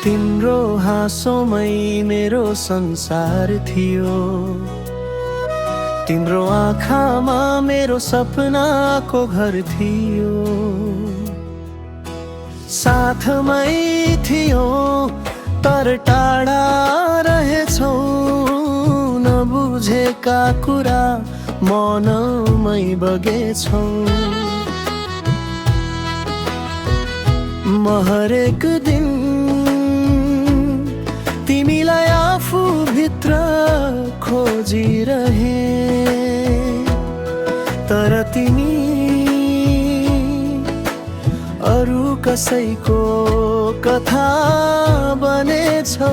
तिम्रो हाँसोमै मेरो संसार थियो। तिम्रो आँखामा मेरो सपनाको घर थियो। साथमै थियो तर टाढा रहेछौ, नबुझेका कुरा मनमै बगेछौ। म हरेक दिन तिमीलाई आफू भित्र खोजिरहे, तर तिमी अरू कसैको कथा बनेछौ।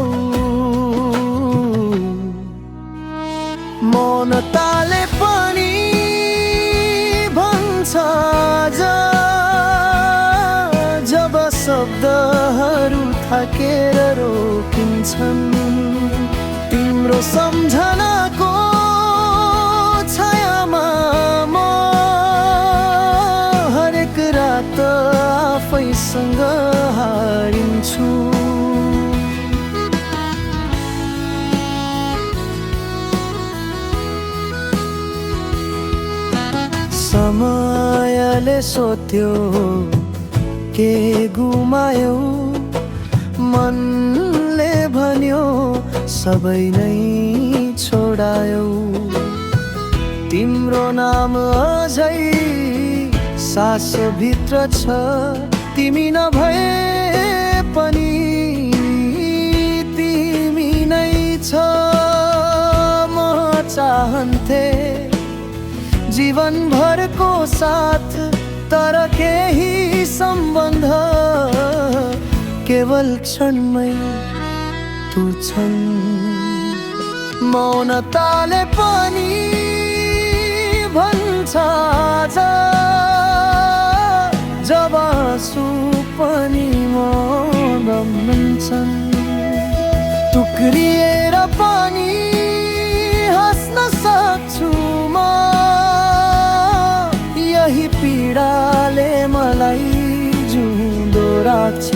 मौनताले पनि भन्छ जब शब्दहरू थाकेर रोकिन्छन्। तिम्रो सम्झनाको छायामा म हरेक रात आफैसँग हारिन्छु। समयले सोध्यो के गुमायौ, मनले भन्यो सबै नै छोडायौ। तिम्रो नाम अझै सास भित्र छ, तिमी नभए पनि तिमी नै छ। म चाहन्थे जीवनभरको साथ, तर केही सम्बन्ध केवल क्षणमै तुच्छन्। मौनताले पनि भन्छ जब आँसु पनि मौन बन्छन्। टुक्रिएर पनि हाँस्न सक्छु म, यही पीडाले मलाई जिउँदो राख्छ।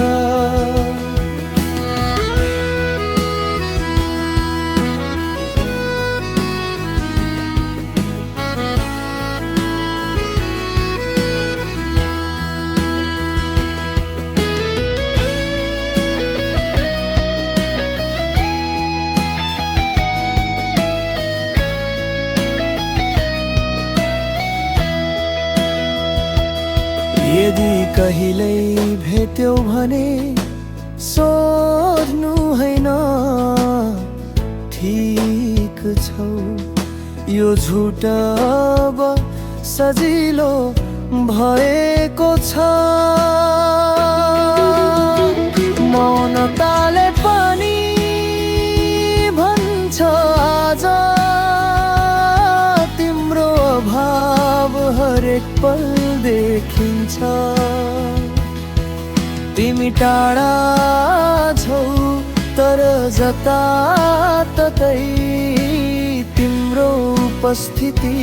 यदि कहिल्यै भेट्यौ भने सोध्नु हैन ठिक छौ। यो झुट अब सजिलो भएको छ। मौनताले पनि भन्छ तिम्रो अभाव हरेक पल देखिन्छ। तिमी टाढा छौ तर जताततै तिम्रो उपस्थिति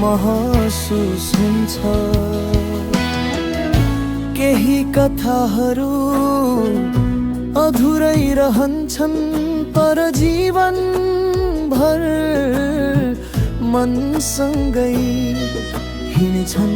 महसुस हुन्छ। केही कथाहरू अधुरै रहन्छन्, तर जीवनभर मनसँगै हिँड्छन्।